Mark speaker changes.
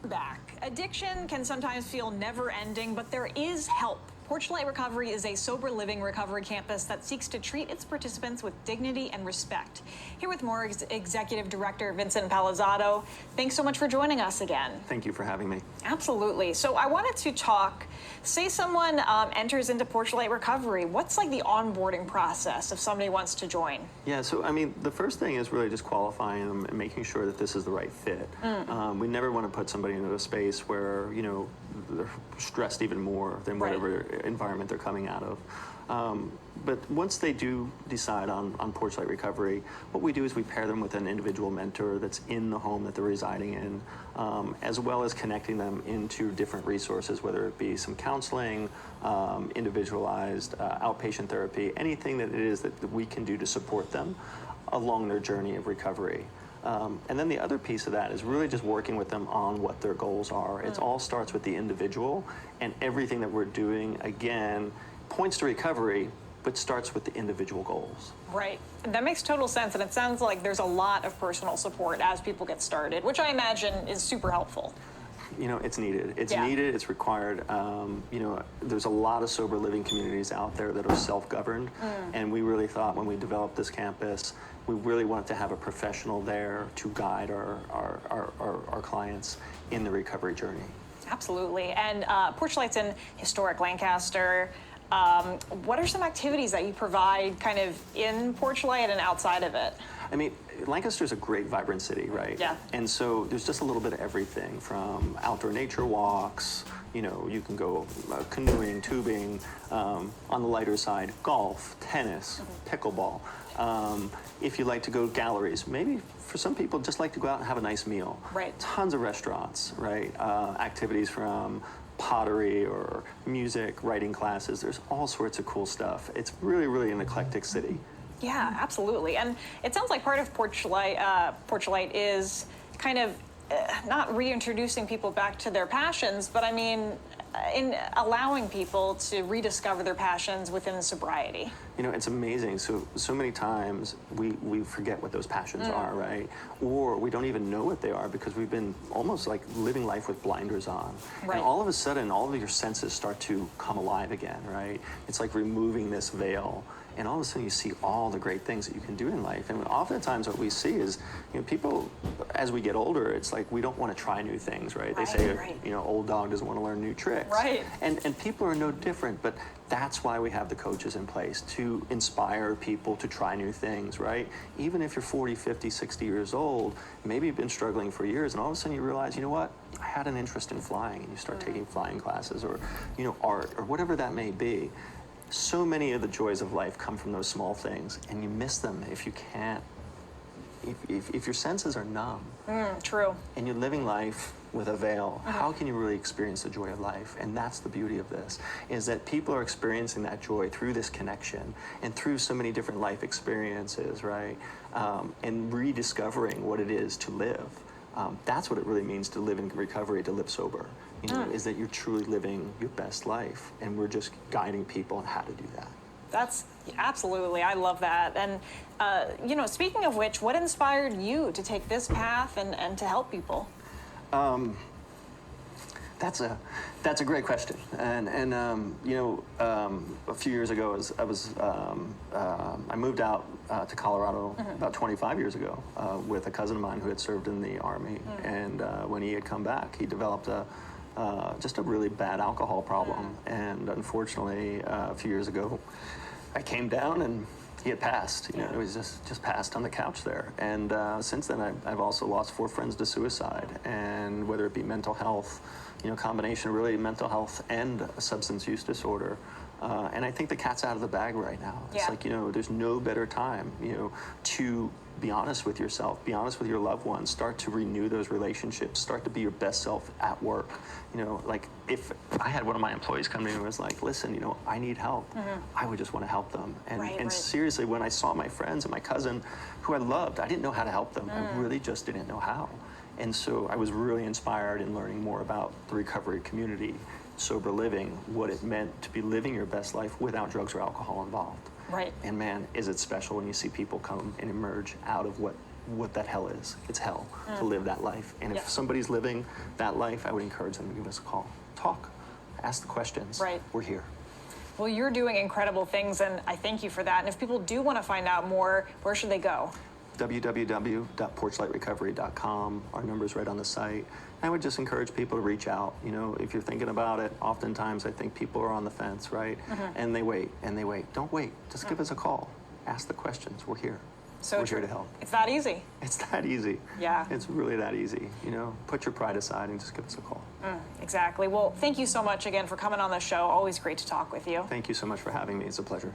Speaker 1: Back. Addiction can sometimes feel never-ending, but there is help. Porchlight Recovery is a sober living recovery campus that seeks to treat its participants with dignity and respect. Here with more Executive Director Vincent Palazzotto. Thanks so much for joining us again.
Speaker 2: Thank you for having me.
Speaker 1: Absolutely. So I wanted to talk, say someone enters into Porchlight Recovery. What's like the onboarding process if somebody wants to join?
Speaker 2: Yeah, so I mean, the first thing is really just qualifying them and making sure that this is the right fit. We never want to put somebody into a space where, you know, they're stressed even more than whatever environment they're coming out of. But once they do decide on Porchlight Recovery, what we do is we pair them with an individual mentor that's in the home that they're residing in, as well as connecting them into different resources, whether it be some counseling, individualized outpatient therapy, anything that it is that we can do to support them along their journey of recovery. And then the other piece of that is really just working with them on what their goals are. It all starts with the individual, and everything that we're doing, again, points to recovery, but starts with the individual goals.
Speaker 1: Right. That makes total sense, and it sounds like there's a lot of personal support as people get started, which I imagine is super helpful.
Speaker 2: You know, it's needed. It's needed, it's required. You know, there's a lot of sober living communities out there that are self-governed, and we really thought when we developed this campus, we really wanted to have a professional there to guide our clients in the recovery journey. Absolutely.
Speaker 1: And Porchlight's in historic Lancaster. What are some activities that you provide kind of in Porchlight and outside of it?
Speaker 2: I mean, Lancaster's a great, vibrant city, right?
Speaker 1: Yeah.
Speaker 2: And so there's just a little bit of everything from outdoor nature walks, you know, you can go canoeing, tubing, on the lighter side, golf, tennis, pickleball. If you like to go galleries, maybe for some people just like to go out and have a nice meal.
Speaker 1: Right.
Speaker 2: Tons of restaurants, right? Activities from pottery or music, writing classes. There's all sorts of cool stuff. It's really, really an eclectic city.
Speaker 1: Yeah, absolutely. And it sounds like part of Porchlight is kind of not reintroducing people back to their passions, but I mean, in allowing people to rediscover their passions within sobriety.
Speaker 2: You know, it's amazing. So many times we forget what those passions are, right? Or we don't even know what they are because we've been almost like living life with blinders on.
Speaker 1: Right.
Speaker 2: And all of a sudden, all of your senses start to come alive again, right? It's like removing this veil. And all of a sudden you see all the great things that you can do in life. And oftentimes what we see is, you know, people, as we get older, it's like we don't want to try new things, right? They say, you know, old dog doesn't want to learn new tricks.
Speaker 1: Right.
Speaker 2: And people are no different, but that's why we have the coaches in place, to inspire people to try new things, right? Even if you're 40, 50, 60 years old, maybe you've been struggling for years, and all of a sudden you realize, you know what, I had an interest in flying, and you start taking flying classes or, you know, art or whatever that may be. So many of the joys of life come from those small things, and you miss them if you can't, if your senses are numb.
Speaker 1: True.
Speaker 2: And you're living life with a veil, how can you really experience the joy of life? And that's the beauty of this, is that people are experiencing that joy through this connection and through so many different life experiences, right? And rediscovering what it is to live. That's what it really means to live in recovery, to live sober. You know, is that you're truly living your best life, and we're just guiding people on how to do that.
Speaker 1: That's absolutely, I love that. And, you know, speaking of which, what inspired you to take this path and to help people?
Speaker 2: That's a great question. And you know, a few years ago, I moved out to Colorado about 25 years ago with a cousin of mine who had served in the Army. And when he had come back, he developed just a really bad alcohol problem. And unfortunately, a few years ago, I came down and he had passed. You know, he was just passed on the couch there. And since then, I've also lost 4 friends to suicide. And whether it be mental health, you know, combination of really mental health and a substance use disorder. And I think the cat's out of the bag right now. It's like, you know, there's no better time, you know, to be honest with yourself, be honest with your loved ones, start to renew those relationships, start to be your best self at work. You know, like if I had one of my employees come to me and was like, listen, you know, I need help, I would just want to help them. And seriously, when I saw my friends and my cousin, who I loved, I didn't know how to help them. I really just didn't know how. And so I was really inspired in learning more about the recovery community, sober living, what it meant to be living your best life without drugs or alcohol involved.
Speaker 1: Right.
Speaker 2: And man, is it special when you see people come and emerge out of what what that hell is. It's hell to live that life. And if
Speaker 1: Yeah.
Speaker 2: somebody's living that life, I would encourage them to give us a call. Talk, ask the questions.
Speaker 1: Right.
Speaker 2: We're here.
Speaker 1: Well, you're doing incredible things, and I thank you for that. And if people do want to find out more, where should they go?
Speaker 2: www.porchlightrecovery.com. Our number's right on the site. I would just encourage people to reach out. You know, if you're thinking about it, oftentimes I think people are on the fence, right? And they wait and they wait. Don't wait. Just give us a call. Ask the questions. We're here.
Speaker 1: So
Speaker 2: We're
Speaker 1: true.
Speaker 2: here to help.
Speaker 1: It's that easy.
Speaker 2: It's that easy.
Speaker 1: Yeah.
Speaker 2: It's really that easy. You know, put your pride aside and just give us a call.
Speaker 1: Exactly. Well, thank you so much again for coming on the show. Always great to talk with you.
Speaker 2: Thank you so much for having me. It's a pleasure.